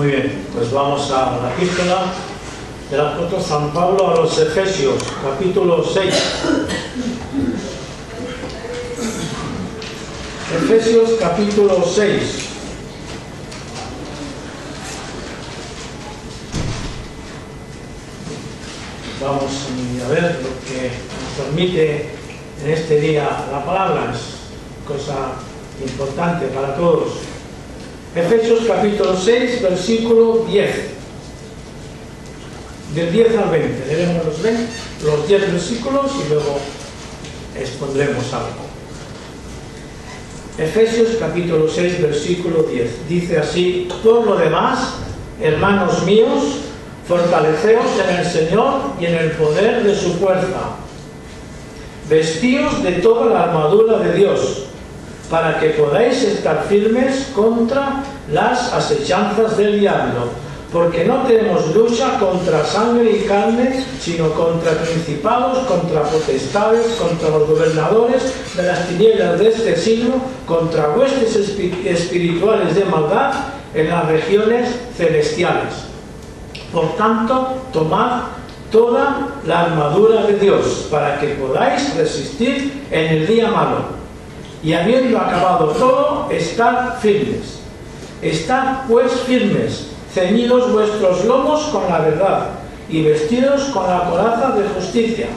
Muy bien, pues vamos a la epístola del apóstol San Pablo a los Efesios, capítulo 6. Efesios, capítulo 6. Vamos a ver lo que nos permite en este día la palabra. Es cosa importante para todos. Efesios capítulo 6, versículo 10. Del 10 al 20. Leeremos los 10 versículos y luego expondremos algo. Efesios capítulo 6, versículo 10. Dice así: por lo demás, hermanos míos, fortaleceos en el Señor y en el poder de su fuerza. Vestíos de toda la armadura de Dios, para que podáis estar firmes contra las asechanzas del diablo, porque no tenemos lucha contra sangre y carne, sino contra principados, contra potestades, contra los gobernadores de las tinieblas de este siglo, contra huestes espirituales de maldad en las regiones celestiales. Por tanto, tomad toda la armadura de Dios, para que podáis resistir en el día malo. Y habiendo acabado todo, estad firmes. Estad pues firmes, ceñidos vuestros lomos con la verdad, y vestidos con la coraza de justicia,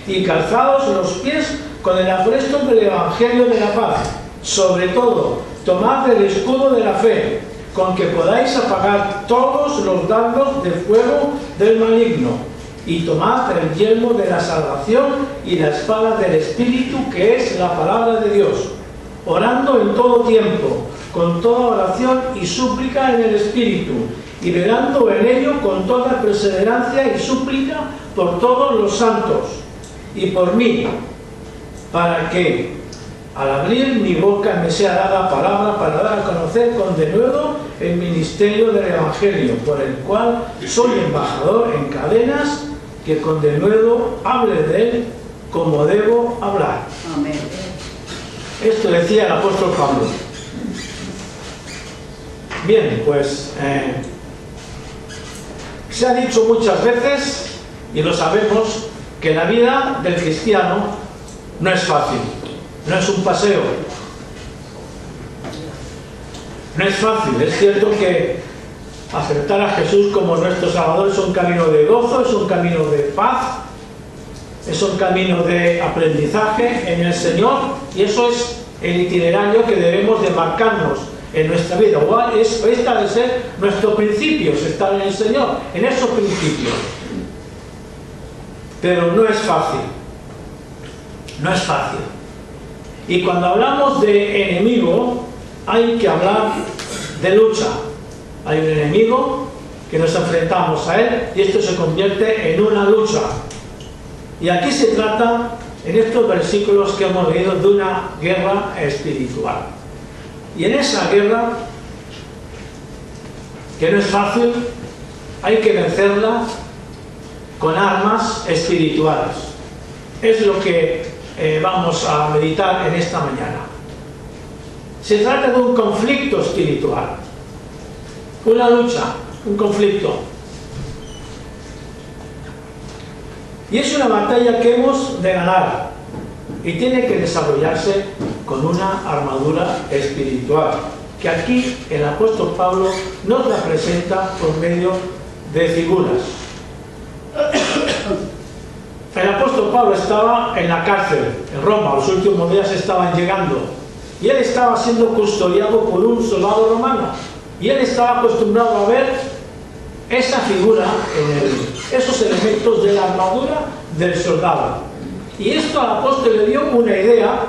y calzados los pies con el apresto del Evangelio de la paz. Sobre todo, tomad el escudo de la fe, con que podáis apagar todos los dardos de fuego del maligno, y tomad el yelmo de la salvación y la espada del Espíritu, que es la palabra de Dios, orando en todo tiempo, con toda oración y súplica en el Espíritu, y velando en ello con toda perseverancia y súplica por todos los santos, y por mí, para que, al abrir mi boca, me sea dada palabra para dar a conocer con denuedo el ministerio del Evangelio, por el cual soy embajador en cadenas, que con denuedo hable de él como debo hablar. Amén. Esto decía el apóstol Pablo. Bien, pues se ha dicho muchas veces, y lo sabemos, que la vida del cristiano no es fácil, no es un paseo. No es fácil. Es cierto que aceptar a Jesús como nuestro Salvador es un camino de gozo, es un camino de paz, es un camino de aprendizaje en el Señor, y eso es el itinerario que debemos de marcarnos en nuestra vida. Esta debe ser nuestro principio, estar en el Señor, en esos principios. Pero no es fácil. No es fácil. Y cuando hablamos de enemigo, hay que hablar de lucha. Hay un enemigo que nos enfrentamos a él, y esto se convierte en una lucha. Y aquí se trata, en estos versículos que hemos leído, de una guerra espiritual. Y en esa guerra, que no es fácil, hay que vencerla con armas espirituales. Es lo que vamos a meditar en esta mañana. Se trata de un conflicto espiritual, una lucha, un conflicto. Y es una batalla que hemos de ganar, y tiene que desarrollarse con una armadura espiritual, que aquí el apóstol Pablo nos la presenta por medio de figuras. El apóstol Pablo estaba en la cárcel, en Roma, los últimos días estaban llegando, y él estaba siendo custodiado por un soldado romano, y él estaba acostumbrado a ver esa figura, esos elementos de la armadura del soldado. Y esto al apóstol le dio una idea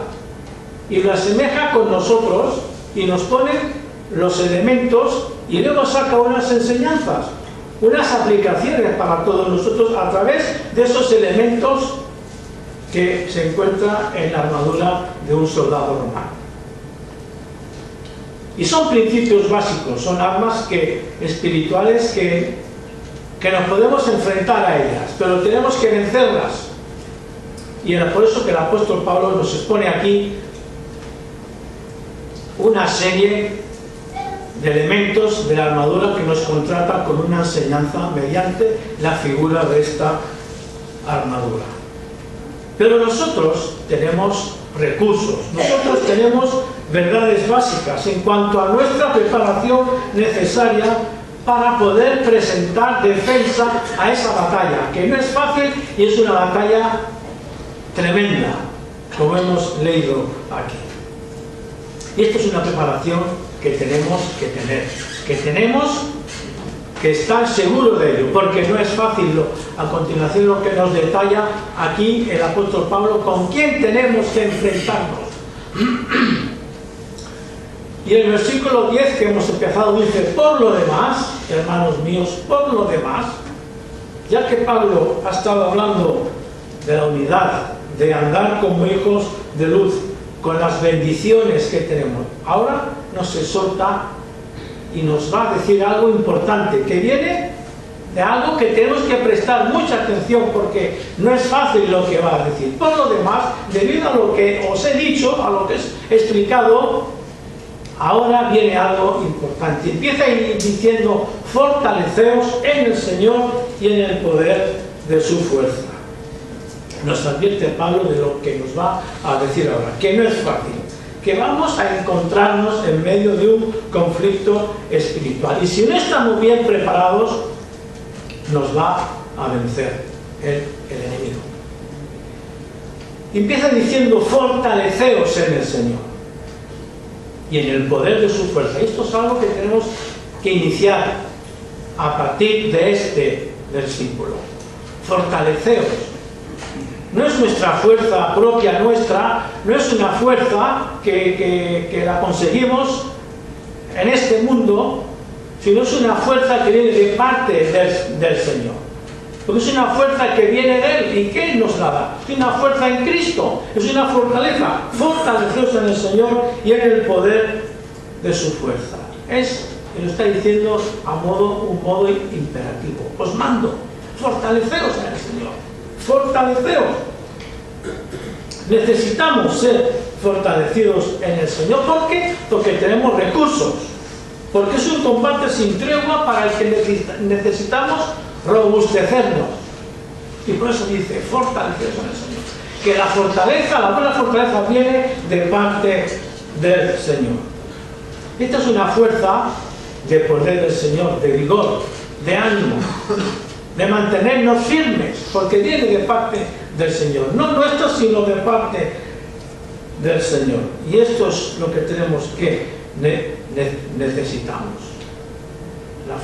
y lo asemeja con nosotros, y nos pone los elementos y luego saca unas enseñanzas, unas aplicaciones para todos nosotros a través de esos elementos que se encuentran en la armadura de un soldado romano. Y son principios básicos, son armas espirituales que nos podemos enfrentar a ellas, pero tenemos que vencerlas. Y es por eso que el apóstol Pablo nos expone aquí una serie de elementos de la armadura que nos contrata con una enseñanza mediante la figura de esta armadura. Pero nosotros tenemos recursos, nosotros tenemos verdades básicas en cuanto a nuestra preparación necesaria para poder presentar defensa a esa batalla, que no es fácil y es una batalla tremenda, como hemos leído aquí. Y esto es una preparación que tenemos que tener, que tenemos que estar seguros de ello, porque no es fácil. A continuación lo que nos detalla aquí el apóstol Pablo, con quién tenemos que enfrentarnos. Y el versículo 10 que hemos empezado dice: por lo demás, hermanos míos, por lo demás, ya que Pablo ha estado hablando de la unidad, de andar como hijos de luz, con las bendiciones que tenemos, ahora nos exhorta y nos va a decir algo importante, que viene de algo que tenemos que prestar mucha atención, porque no es fácil lo que va a decir. Por lo demás, debido a lo que os he dicho, a lo que he explicado, ahora viene algo importante. Empieza diciendo: fortaleceos en el Señor y en el poder de su fuerza. Nos advierte Pablo de lo que nos va a decir ahora, que no es fácil, que vamos a encontrarnos en medio de un conflicto espiritual, y si no estamos bien preparados nos va a vencer el enemigo. Empieza diciendo: fortaleceos en el Señor y en el poder de su fuerza. Esto es algo que tenemos que iniciar a partir de este versículo. Fortaleceos. No es nuestra fuerza propia nuestra, no es una fuerza que la conseguimos en este mundo, sino es una fuerza que viene de parte del Señor. Porque es una fuerza que viene de Él y que Él nos la da. Es una fuerza en Cristo, es una fortaleza. Fortaleceos en el Señor y en el poder de su fuerza. Y lo está diciendo un modo imperativo. Os mando, fortaleceos en el Señor. Fortaleceos. Necesitamos ser fortalecidos en el Señor. ¿Por qué? Porque tenemos recursos. Porque es un combate sin tregua para el que necesitamos robustecernos. Y por eso dice: fortaleceos en el Señor. Que la buena fortaleza viene de parte del Señor. Esta es una fuerza de poder del Señor, de vigor, de ánimo, de mantenernos firmes, porque viene de parte del Señor, no nuestro, sino de parte del Señor. Y esto es lo que tenemos que necesitamos. La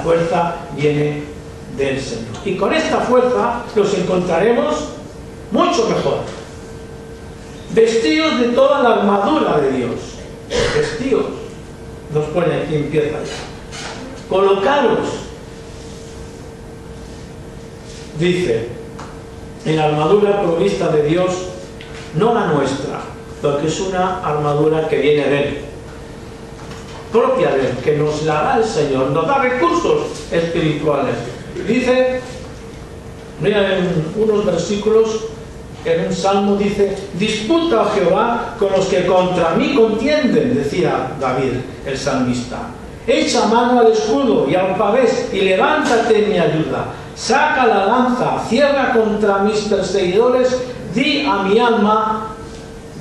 fuerza viene del Señor, y con esta fuerza los encontraremos mucho mejor, vestidos de toda la armadura de Dios. Vestidos, nos pone aquí, empieza ya. Colocaros, dice, en la armadura provista de Dios, no la nuestra, porque es una armadura que viene de Él, propia de Él, que nos la da el Señor, nos da recursos espirituales. Dice, mira, en unos versículos, en un salmo dice: disputa a Jehová con los que contra mí contienden, decía David el salmista. Echa mano al escudo y al pavés y levántate en mi ayuda. Saca la lanza, cierra contra mis perseguidores, di a mi alma: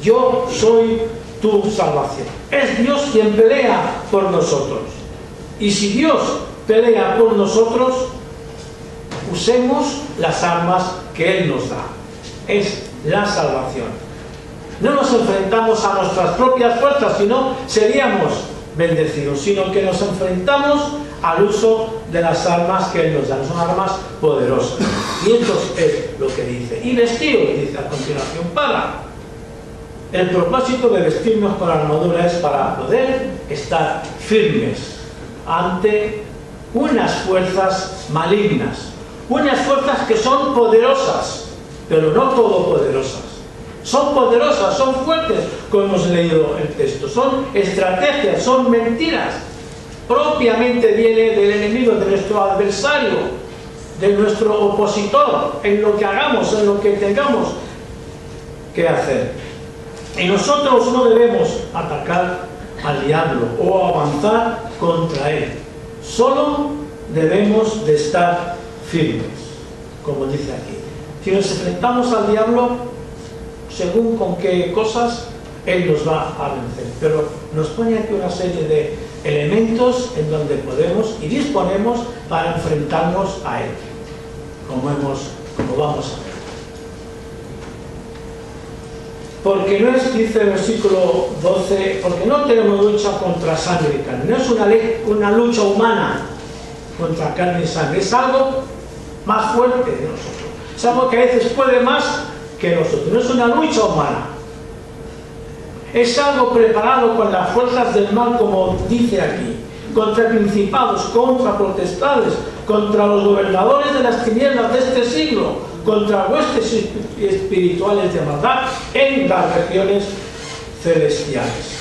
yo soy tu salvación. Es Dios quien pelea por nosotros. Y si Dios pelea por nosotros, usemos las armas que Él nos da. Es la salvación. No nos enfrentamos a nuestras propias fuerzas, sino seríamos bendecidos, sino que nos enfrentamos al uso de las armas que Él nos da. Son armas poderosas. Y esto es lo que dice. Y vestidos, dice a continuación, el propósito de vestirnos con armadura es para poder estar firmes ante unas fuerzas malignas, unas fuerzas que son poderosas, pero no todopoderosas. Son poderosas, son fuertes, como hemos leído el texto. Son estrategias, son mentiras. Propiamente viene del enemigo, de nuestro adversario, de nuestro opositor, en lo que hagamos, en lo que tengamos que hacer. Y nosotros no debemos atacar al diablo o avanzar contra él. Solo debemos de estar firmes, como dice aquí. Si nos enfrentamos al diablo, según con qué cosas, él nos va a vencer. Pero nos pone aquí una serie de elementos en donde podemos y disponemos para enfrentarnos a él, como vamos a ver. Porque no es, dice el versículo 12, porque no tenemos lucha contra sangre y carne. No es una lucha humana contra carne y sangre. Es algo más fuerte de nosotros. Es algo que a veces puede más que nosotros. No es una lucha humana. Es algo preparado con las fuerzas del mal, como dice aquí. Contra principados, contra potestades, contra los gobernadores de las tinieblas de este siglo, contra huestes espirituales de maldad en las regiones celestiales.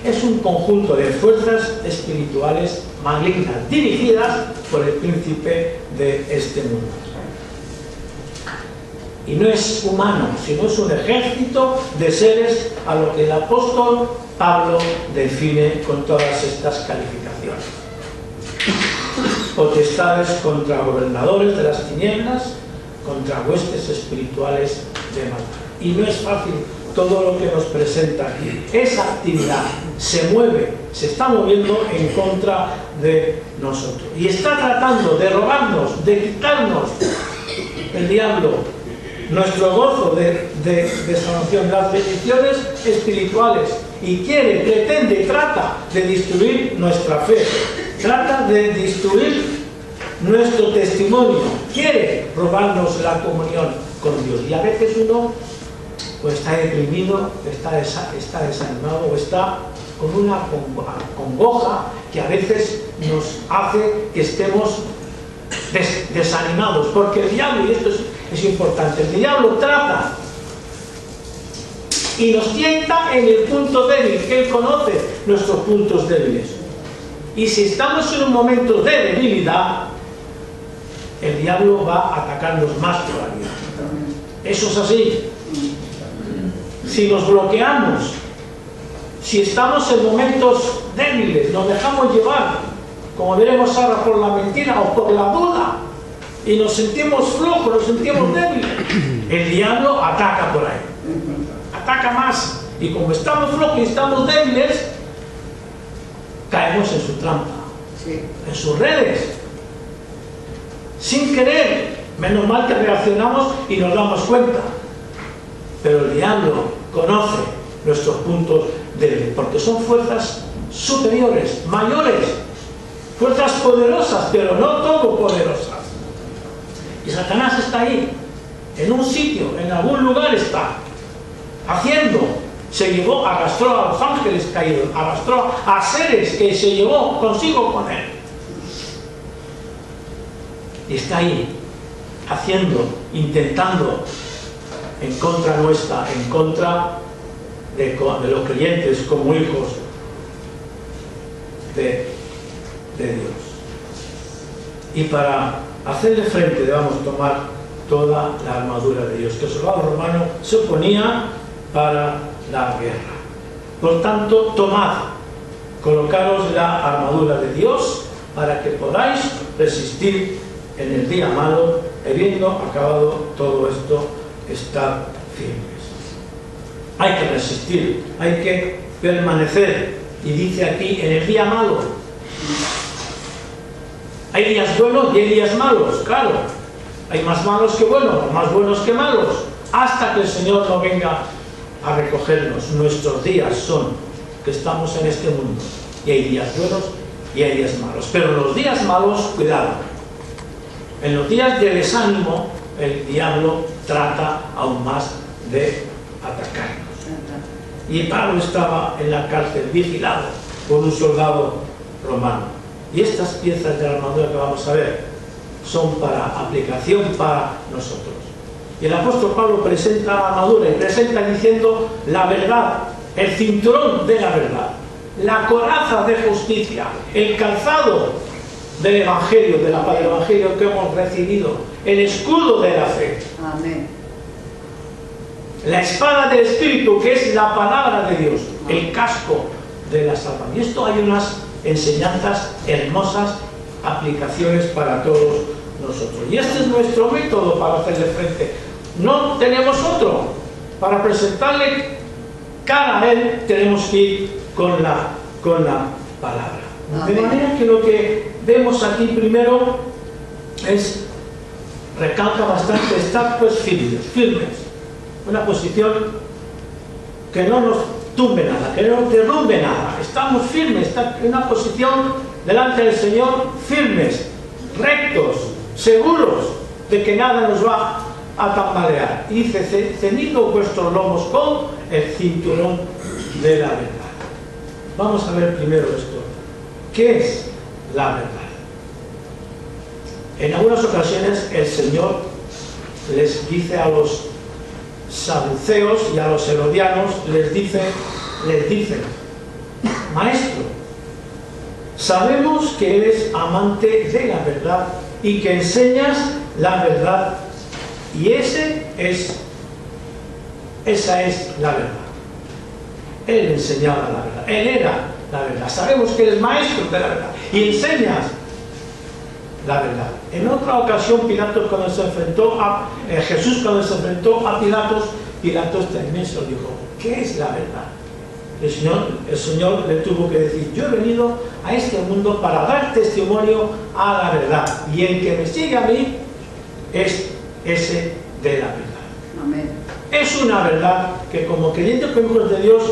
Es un conjunto de fuerzas espirituales malignas dirigidas por el príncipe de este mundo. Y no es humano, sino es un ejército de seres a lo que el apóstol Pablo define con todas estas calificaciones. Potestades contra gobernadores de las tinieblas, contra huestes espirituales de maldad. Y no es fácil todo lo que nos presenta aquí. Esa actividad se mueve, se está moviendo en contra de nosotros. Y está tratando de robarnos, de quitarnos el diablo nuestro gozo de salvación, las bendiciones espirituales, y pretende, trata de destruir nuestra fe, trata de destruir nuestro testimonio, quiere robarnos la comunión con Dios. Y a veces uno pues está deprimido, está desanimado o está con una congoja que a veces nos hace que estemos desanimados, porque el diablo, y esto es importante, el diablo trata y nos tienta en el punto débil, que él conoce nuestros puntos débiles. Y si estamos en un momento de debilidad, el diablo va a atacarnos más todavía. Eso es así. Si nos bloqueamos, si estamos en momentos débiles, nos dejamos llevar, como veremos ahora, por la mentira o por la duda, y nos sentimos flojos, nos sentimos débiles, el diablo ataca por ahí, ataca más, y como estamos flojos y estamos débiles, caemos en su trampa, en sus redes, sin querer. Menos mal que reaccionamos y nos damos cuenta, pero el diablo conoce nuestros puntos débiles, porque son fuerzas superiores, mayores, fuerzas poderosas, pero no todopoderosas. Y Satanás está ahí, en un sitio, en algún lugar está, arrastró a los ángeles caídos, arrastró a seres que se llevó consigo con él. Y está ahí, intentando en contra nuestra, en contra de los creyentes como hijos de Dios. Y para hacerle frente debemos tomar toda la armadura de Dios, que el soldado romano se ponía para la guerra. Por tanto, tomad, colocaros la armadura de Dios para que podáis resistir en el día malo, habiendo acabado todo esto, estar firmes. Hay que resistir, hay que permanecer. Y dice aquí, en el día malo, hay días buenos y hay días malos, claro. Hay más malos que buenos, más buenos que malos, hasta que el Señor no venga a recogernos. Nuestros días son que estamos en este mundo, y hay días buenos y hay días malos. Pero en los días malos, cuidado. En los días de desánimo, el diablo trata aún más de atacarnos. Y Pablo estaba en la cárcel vigilado por un soldado romano. Y estas piezas de la armadura que vamos a ver son para aplicación para nosotros. Y el apóstol Pablo presenta la armadura y presenta diciendo la verdad, el cinturón de la verdad, la coraza de justicia, el calzado del Evangelio, de la paz del Evangelio que hemos recibido, el escudo de la fe. Amén. La espada del Espíritu, que es la palabra de Dios, el casco de la salvación. Y esto hay unas enseñanzas hermosas, aplicaciones para todos nosotros. Y este es nuestro método para hacerle frente. No tenemos otro. Para presentarle cara a Él tenemos que ir con la palabra. De manera que lo que vemos aquí primero es, recalca bastante, estar pues firmes. Una posición que no nos tumbe nada, que no nos derrumbe nada. Estamos firmes, está en una posición delante del Señor, firmes, rectos, seguros de que nada nos va a tambalear. Y dice, ceñidos vuestros lomos con el cinturón de la verdad. Vamos a ver primero esto. ¿Qué es la verdad? En algunas ocasiones el Señor les dice a los saduceos y a los herodianos, les dice, Maestro, sabemos que eres amante de la verdad y que enseñas la verdad, y esa es la verdad. Él enseñaba la verdad, Él era la verdad. Sabemos que eres maestro de la verdad y enseñas la verdad. En otra ocasión, Pilatos, cuando se enfrentó a Jesús, cuando se enfrentó a Pilatos también se lo dijo, ¿qué es la verdad? El Señor le tuvo que decir, yo he venido a este mundo para dar testimonio a la verdad, y el que me sigue a mí es ese de la verdad. Amén. Es una verdad que como creyentes, como hijos de Dios,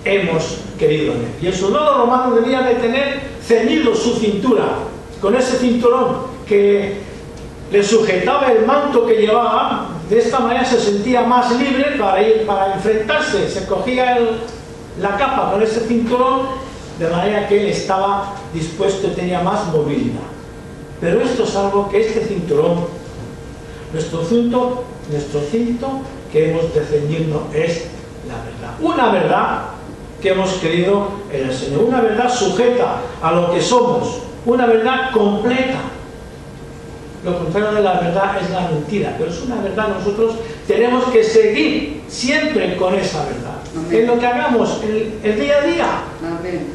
hemos querido en él. Y el soldado romano debía de tener ceñido su cintura, con ese cinturón que le sujetaba el manto que llevaba. De esta manera se sentía más libre para enfrentarse. Se cogía la capa con ese cinturón, de manera que él estaba dispuesto y tenía más movilidad. Pero esto es algo que este cinturón, nuestro cinto que hemos de ceñirnos, es la verdad. Una verdad que hemos querido en el Señor, una verdad sujeta a lo que somos, una verdad completa. Lo contrario de la verdad es la mentira, pero es una verdad. Nosotros tenemos que seguir siempre con esa verdad. Amén. En lo que hagamos, el día a día. Amén.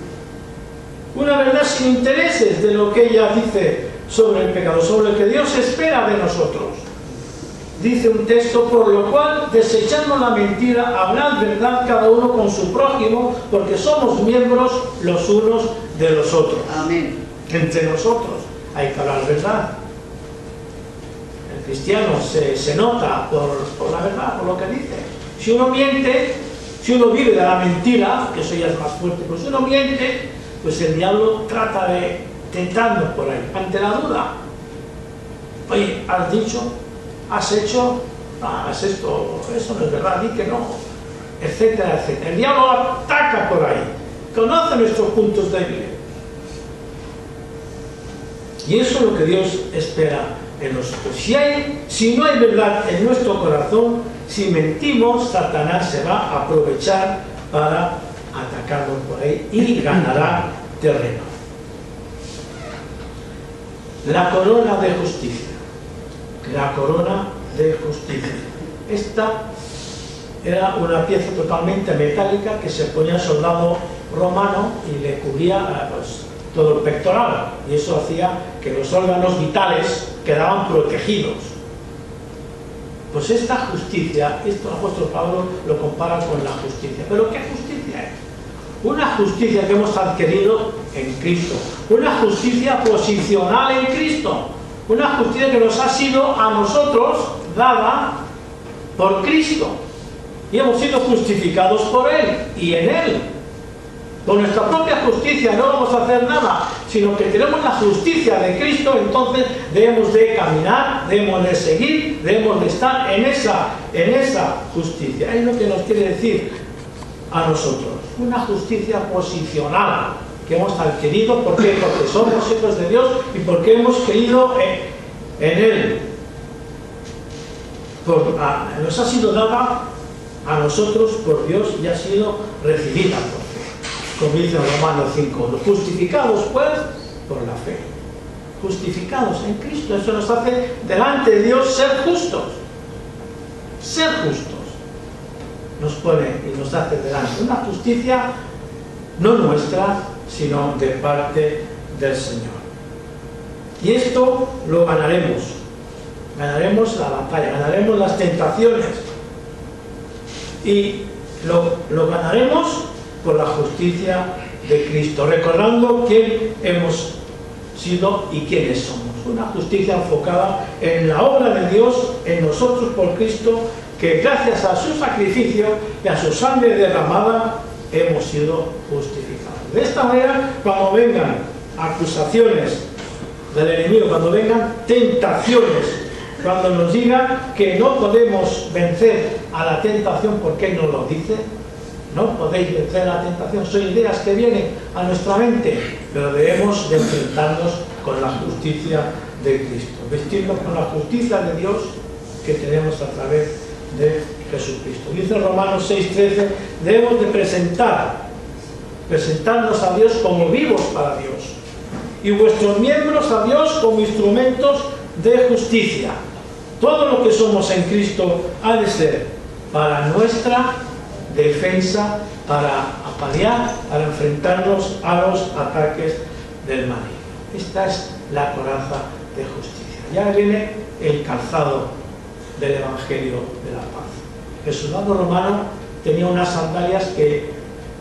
Una verdad sin intereses de lo que ella dice sobre el pecado, sobre lo que Dios espera de nosotros. Dice un texto, por lo cual, desechando la mentira, hablad verdad cada uno con su prójimo, porque somos miembros los unos de los otros. Amén. Entre nosotros hay que hablar verdad. El cristiano se nota por la verdad, por lo que dice. Si uno miente, si uno vive de la mentira, que eso ya es más fuerte, pero si uno miente, pues el diablo trata de tentarnos por ahí, ante la duda. Oye, has dicho, has hecho, haz esto, eso no es verdad, di que no, etcétera, etcétera. El diablo ataca por ahí, conoce nuestros puntos débiles. Y eso es lo que Dios espera en nosotros. Si no hay verdad en nuestro corazón, si mentimos, Satanás se va a aprovechar para atacarnos por ahí y ganará terreno. La corona de justicia. La corona de justicia. Esta era una pieza totalmente metálica que se ponía al soldado romano y le cubría pues, todo el pectoral, y eso hacía que los órganos vitales quedaban protegidos. Pues esta justicia, esto el apóstol Pablo lo compara con la justicia. ¿Pero qué justicia es? Una justicia que hemos adquirido en Cristo, una justicia posicional en Cristo, una justicia que nos ha sido a nosotros dada por Cristo, y hemos sido justificados por Él y en Él. Con nuestra propia justicia no vamos a hacer nada, sino que tenemos la justicia de Cristo. Entonces debemos de caminar, debemos de seguir, debemos de estar en esa justicia. Es lo que nos quiere decir a nosotros, una justicia posicional que hemos adquirido. ¿Por qué? Porque somos hijos de Dios y porque hemos creído en Él. Nos ha sido dada a nosotros por Dios y ha sido recibida por fe. Como dice Romanos 5, justificados pues por la fe. Justificados en Cristo. Eso nos hace delante de Dios ser justos. Ser justos. Nos pone y nos hace delante. Una justicia no nuestra, sino de parte del Señor. Y esto lo ganaremos. Ganaremos la batalla, ganaremos las tentaciones. Y lo ganaremos por la justicia de Cristo, recordando quién hemos sido y quiénes somos. Una justicia enfocada en la obra de Dios en nosotros por Cristo, que gracias a su sacrificio y a su sangre derramada hemos sido justificados. De esta manera, cuando vengan acusaciones del enemigo, cuando vengan tentaciones, cuando nos digan que no podemos vencer a la tentación porque Él nos lo dice, no podéis vencer a la tentación, son ideas que vienen a nuestra mente, pero debemos de enfrentarnos con la justicia de Cristo, vestirnos con la justicia de Dios que tenemos a través de Jesucristo. Dice Romanos 6:13, debemos de presentarnos a Dios como vivos para Dios, y vuestros miembros a Dios como instrumentos de justicia. Todo lo que somos en Cristo ha de ser para nuestra defensa, para paliar, para enfrentarnos a los ataques del maligno. Esta es la coraza de justicia. Ya viene el calzado del Evangelio de la paz. El soldado romano tenía unas sandalias que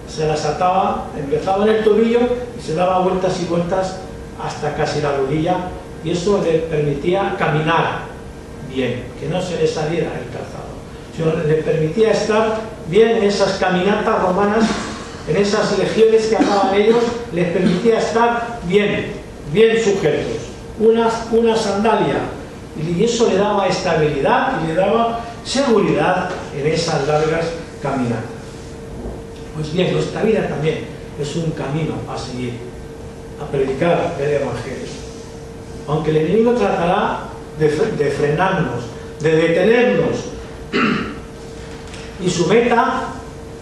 se las ataba, empezaba en el tobillo y se daba vueltas y vueltas hasta casi la rodilla, y eso le permitía caminar bien, que no se le saliera el calzado, sino le permitía estar bien en esas caminatas romanas, en esas legiones que andaban ellos, les permitía estar bien sujetos, una sandalia, y eso le daba estabilidad y le daba seguridad en esas largas caminatas. Pues bien, nuestra vida también es un camino a seguir, a predicar el Evangelio. Aunque el enemigo tratará de frenarnos, de detenernos, y su meta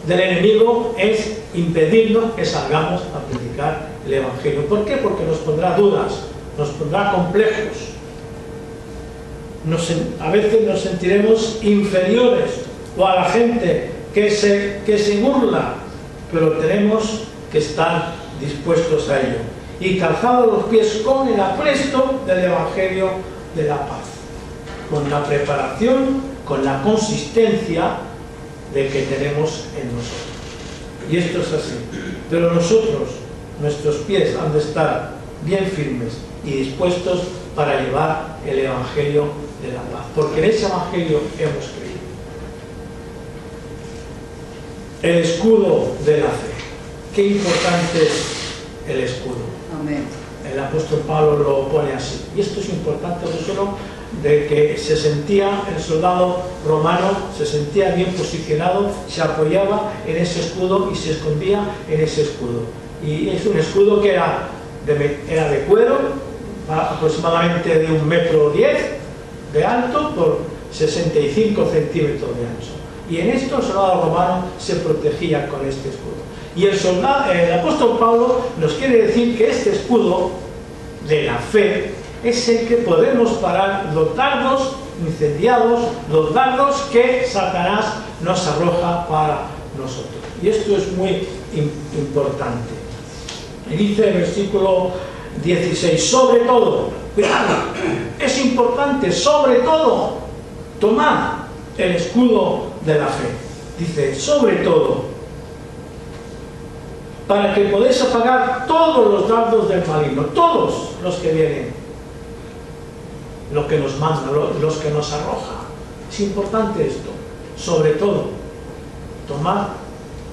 del enemigo es impedirnos que salgamos a predicar el Evangelio. ¿Por qué? Porque nos pondrá dudas, nos pondrá complejos. A veces nos sentiremos inferiores, o a la gente que se burla, pero tenemos que estar dispuestos a ello. Y calzados los pies con el apresto del Evangelio de la paz, con la preparación, con la consistencia de que tenemos en nosotros. Y esto es así. Pero nosotros, nuestros pies han de estar bien firmes y dispuestos para llevar el Evangelio de la paz, porque en ese Evangelio hemos creído. El escudo de la fe. Qué importante es el escudo. Amén. El apóstol Pablo lo pone así. Y esto es importante no solo de que se sentía el soldado romano, se sentía bien posicionado, se apoyaba en ese escudo y se escondía en ese escudo. Y es un escudo que era de cuero, aproximadamente de 1,10 metros de alto por 65 centímetros de ancho. Y en esto el soldado romano se protegía con este escudo. Y el apóstol Pablo nos quiere decir que este escudo de la fe es el que podemos parar los dardos incendiados, los dardos que Satanás nos arroja para nosotros. Y esto es muy importante. Y dice el versículo 16, sobre todo, cuidado, es importante, sobre todo, tomad el escudo de la fe. Dice, sobre todo, para que podáis apagar todos los dardos del maligno, todos los que vienen, los que nos manda, los que nos arroja. Es importante esto, sobre todo, tomad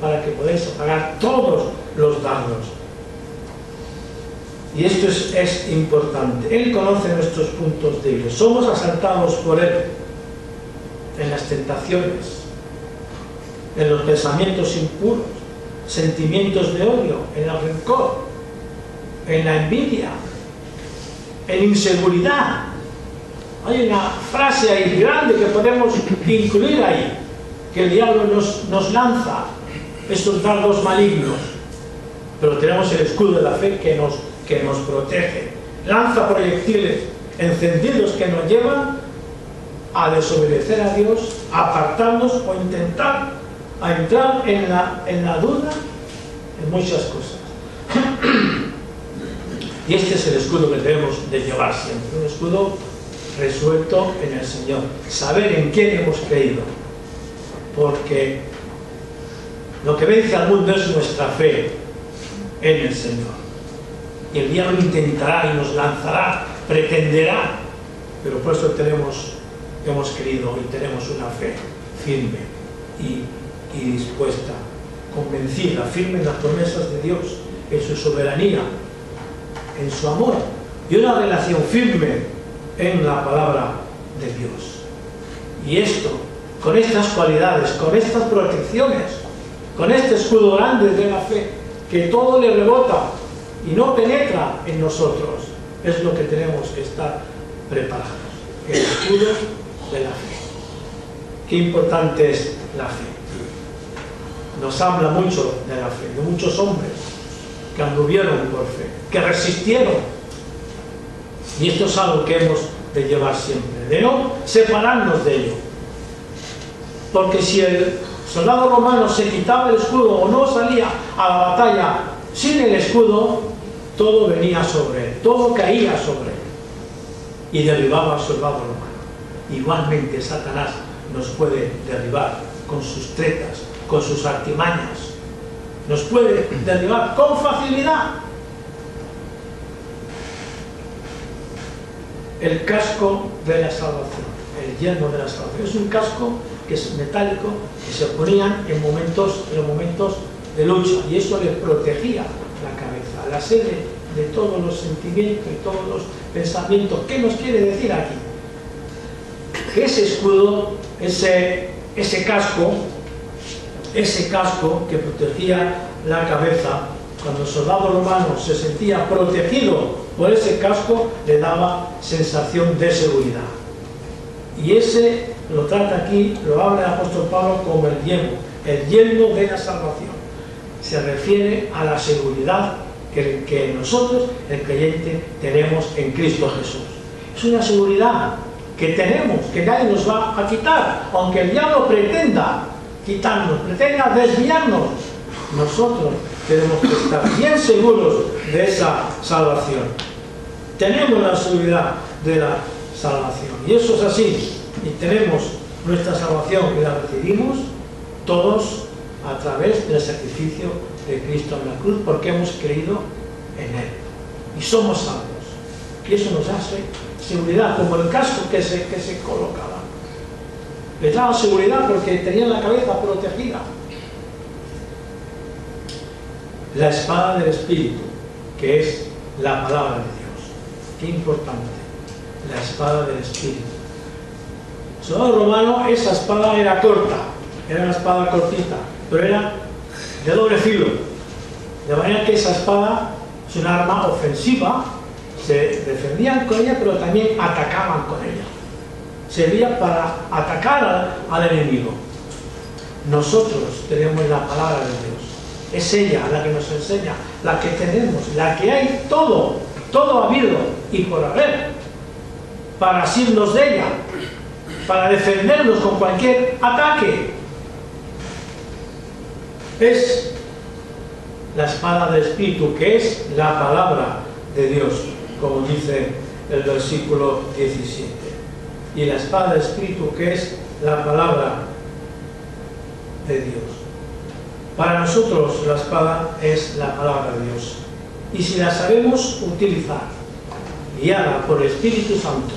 para que podáis apagar todos los dardos. Y esto es importante. Él conoce nuestros puntos débiles. Somos asaltados por Él en las tentaciones, en los pensamientos impuros, sentimientos de odio, en el rencor, en la envidia, en inseguridad. Hay una frase ahí grande que podemos incluir ahí, que el diablo nos lanza estos dardos malignos, pero tenemos el escudo de la fe que nos protege. Lanza proyectiles encendidos que nos llevan a desobedecer a Dios, a apartarnos o intentar a entrar en la duda, muchas cosas. Y este es el escudo que debemos de llevar siempre, un escudo resuelto en el Señor, saber en quién hemos creído, porque lo que vence al mundo es nuestra fe en el Señor. Y el diablo intentará y nos lanzará, pretenderá, pero por eso hemos creído y tenemos una fe firme y dispuesta, convencida, firme en las promesas de Dios, en su soberanía, en su amor, y una relación firme en la palabra de Dios. Y esto, con estas cualidades, con estas protecciones, con este escudo grande de la fe, que todo le rebota y no penetra en nosotros, es lo que tenemos que estar preparados. El escudo de la fe. Qué importante es la fe. Nos habla mucho de la fe, de muchos hombres que anduvieron por fe, que resistieron. Y esto es algo que hemos de llevar siempre, de no separarnos de ello. Porque si el soldado romano se quitaba el escudo o no salía a la batalla sin el escudo, todo venía sobre él, todo caía sobre él y derribaba al soldado romano. Igualmente Satanás nos puede derribar con sus tretas, con sus artimañas, nos puede derribar con facilidad. El casco de la salvación, el yelmo de la salvación, es un casco que es metálico, que se ponían en los momentos de lucha, y eso les protegía la cabeza, la sede de todos los sentimientos y todos los pensamientos. ¿Qué nos quiere decir aquí? Que ese escudo, ese casco que protegía la cabeza, cuando el soldado romano se sentía protegido por ese casco, le daba sensación de seguridad. Y ese lo trata aquí, lo habla el apóstol Pablo como el yelmo de la salvación. Se refiere a la seguridad que nosotros, el creyente, tenemos en Cristo Jesús. Es una seguridad que tenemos, que nadie nos va a quitar, aunque el diablo pretenda quitarnos, pretenda desviarnos. Nosotros tenemos que estar bien seguros de esa salvación. Tenemos la seguridad de la salvación, y eso es así, y tenemos nuestra salvación y la recibimos todos a través del sacrificio de Cristo en la cruz, porque hemos creído en Él y somos salvos, y eso nos hace seguridad, como el casco que se colocaba. Les daba seguridad porque tenían la cabeza protegida. La espada del Espíritu, que es la palabra de Dios. Qué importante, la espada del Espíritu. El soldado romano, esa espada era corta, era una espada cortita, pero era de doble filo, de manera que esa espada es un arma ofensiva, se defendían con ella, pero también atacaban con ella. Servía para atacar al enemigo. Nosotros tenemos la palabra de Dios. Es ella la que nos enseña, la que tenemos, la que hay todo habido y por haber, para asirnos de ella, para defendernos con cualquier ataque. Es la espada del Espíritu, que es la palabra de Dios, como dice el versículo 17. Y la espada del Espíritu, que es la palabra de Dios. Para nosotros la espada es la palabra de Dios. Y si la sabemos utilizar, guiada por el Espíritu Santo,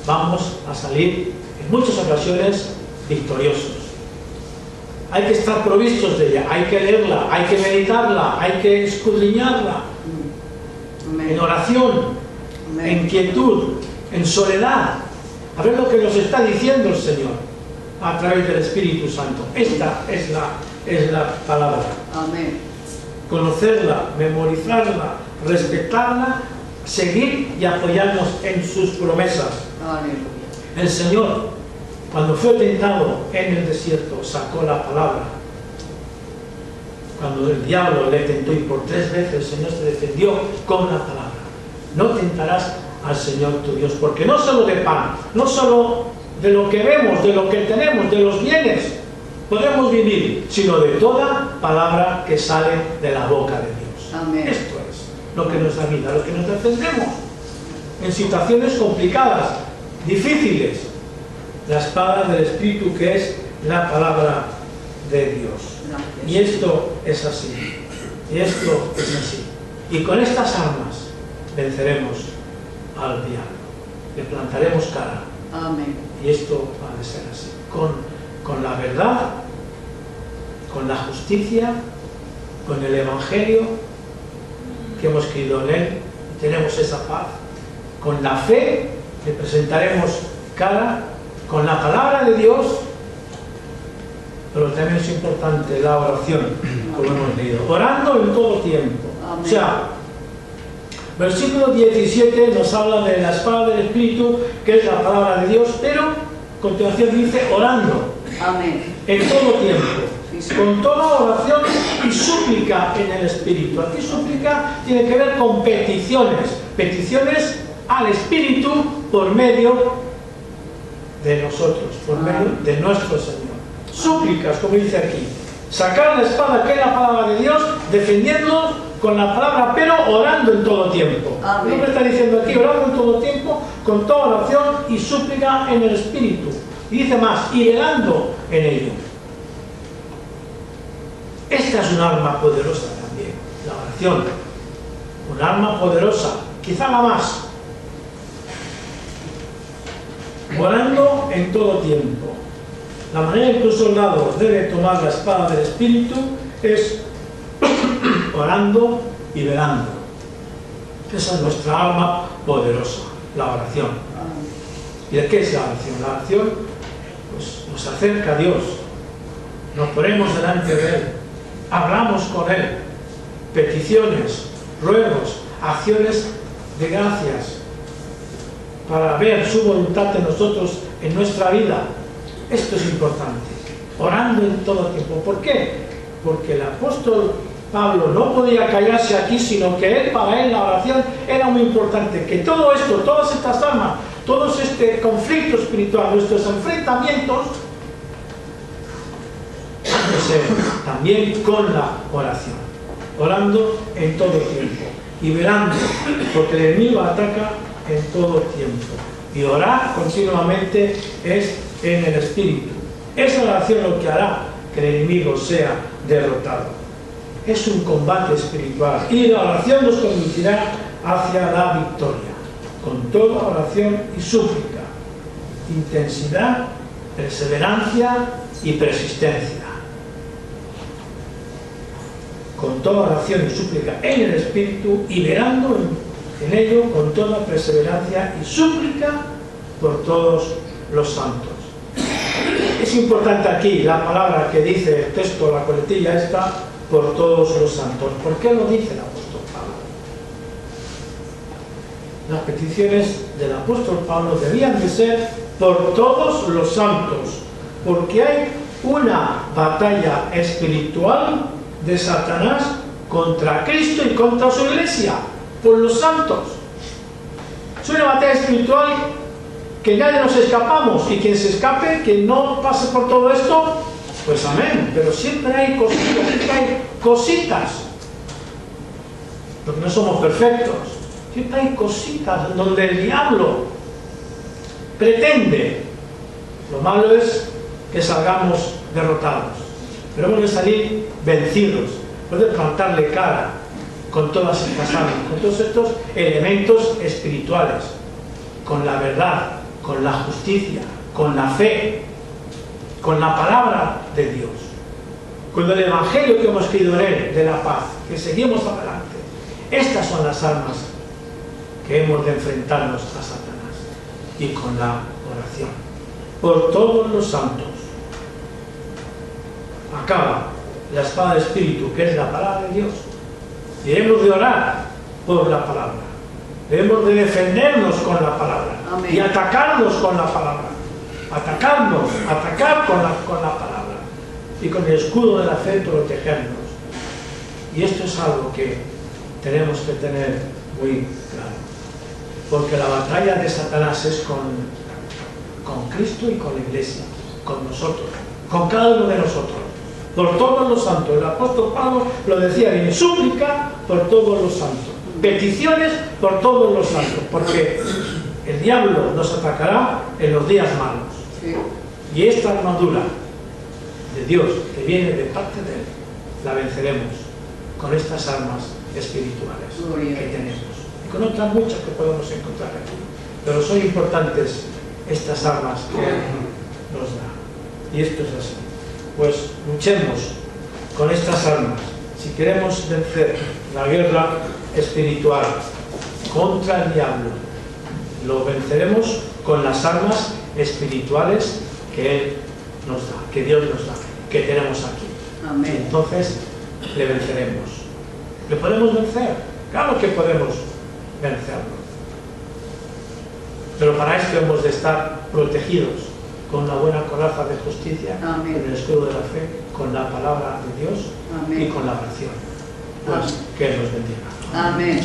vamos a salir en muchas ocasiones victoriosos. Hay que estar provistos de ella, hay que leerla, hay que meditarla, hay que escudriñarla. Amén. En oración, amén, en quietud, en soledad, a ver lo que nos está diciendo el Señor a través del Espíritu Santo. Esta es la palabra. Amén. Conocerla, memorizarla, respetarla, seguir y apoyarnos en sus promesas. Aleluya. El Señor, cuando fue tentado en el desierto, sacó la palabra. Cuando el diablo le tentó y por 3 veces el Señor se defendió con la palabra. No tentarás al Señor tu Dios, porque no solo de pan, no solo de lo que vemos, de lo que tenemos, de los bienes, podemos vivir, sino de toda palabra que sale de la boca de Dios. Amén. Esto es lo que nos da vida, lo que nos defendemos en situaciones complicadas, difíciles. La espada del Espíritu, que es la palabra de Dios. Gracias. Y esto es así. Y esto es así. Y con estas armas venceremos al diablo. Le plantaremos cara. Amén. Y esto ha de ser así. Con la verdad, con la justicia, con el Evangelio que hemos creído en él, y tenemos esa paz. Con la fe le presentaremos cara, con la palabra de Dios, pero también es importante la oración, como hemos leído, orando en todo tiempo. Amén. O sea, versículo 17 nos habla de la espada del Espíritu, que es la palabra de Dios, pero a continuación dice orando Amén. en todo tiempo, Sí, sí. con toda oración y súplica en el Espíritu. Aquí súplica tiene que ver con peticiones al Espíritu por medio de nosotros, por medio de nuestro Señor. Súplicas, como dice aquí, sacar la espada, que es la palabra de Dios, defendiéndonos con la palabra, pero orando en todo tiempo. Amén. Lo que está diciendo aquí, orando en todo tiempo, con toda oración y súplica en el Espíritu. Y dice más, y velando en ello. Esta es un arma poderosa también, la oración. Un arma poderosa, quizá la más. Orando en todo tiempo. La manera en que un soldado debe tomar la espada del Espíritu es orando y velando. Esa es nuestra arma poderosa, la oración. Amén. ¿Y de qué es la oración? La oración pues, nos acerca a Dios, nos ponemos delante de Él, hablamos con Él, peticiones, ruegos, acciones de gracias, para ver su voluntad en nosotros, en nuestra vida. Esto es importante, orando en todo tiempo. ¿Por qué? Porque el apóstol Pablo no podía callarse aquí, sino que para él la oración era muy importante. Que todo esto, todas estas armas, todo este conflicto espiritual, nuestros enfrentamientos, han de ser también con la oración. Orando en todo tiempo y velando, porque el enemigo ataca en todo tiempo. Y orar continuamente es en el Espíritu. Es la oración lo que hará que el enemigo sea derrotado. Es un combate espiritual y la oración nos conducirá hacia la victoria. Con toda oración y súplica, intensidad, perseverancia y persistencia. Con toda oración y súplica en el Espíritu y velando en ello con toda perseverancia y súplica por todos los santos. Es importante aquí la palabra que dice el texto, la coletilla esta, por todos los santos. ¿Por qué lo dice el apóstol Pablo? Las peticiones del apóstol Pablo debían de ser por todos los santos, porque hay una batalla espiritual de Satanás contra Cristo y contra su iglesia, por los santos. Es una batalla espiritual que nadie nos escapamos, y quien se escape, que no pase por todo esto, pues amén, pero siempre hay cositas, porque no somos perfectos, siempre hay cositas donde el diablo pretende. Lo malo es que salgamos derrotados, pero hemos de salir vencidos, hemos de plantarle cara con todas estas armas, con todos estos elementos espirituales, con la verdad, con la justicia, con la fe, con la palabra de Dios, con el Evangelio que hemos creído en él, de la paz, que seguimos adelante. Estas son las armas que hemos de enfrentarnos a Satanás, y con la oración por todos los santos. Acaba la espada del Espíritu, que es la palabra de Dios, y debemos de orar por la palabra, debemos de defendernos con la palabra. Amén. Y atacarnos con la palabra, atacar con la palabra, y con el escudo de la fe protegernos. Y esto es algo que tenemos que tener muy claro, porque la batalla de Satanás es con Cristo y con la iglesia, con nosotros. con cada uno de nosotros, por todos los santos. El apóstol Pablo lo decía bien, súplica por todos los santos, peticiones por todos los santos, porque el diablo nos atacará en los días malos. Sí. Y esta armadura de Dios que viene de parte de Él, la venceremos con estas armas espirituales que tenemos. Y con otras muchas que podemos encontrar aquí. Pero son importantes estas armas que Él nos da. Y esto es así. Pues luchemos con estas armas. Si queremos vencer la guerra espiritual contra el diablo, lo venceremos con las armas espirituales que Él nos da, que Dios nos da, que tenemos aquí. Amén. Y entonces le venceremos. ¿Le podemos vencer? Claro que podemos vencerlo. Pero para esto hemos de estar protegidos con una buena coraza de justicia, Amén. con el escudo de la fe, con la palabra de Dios. Amén. Y con la oración. Pues que Él nos bendiga. Amén.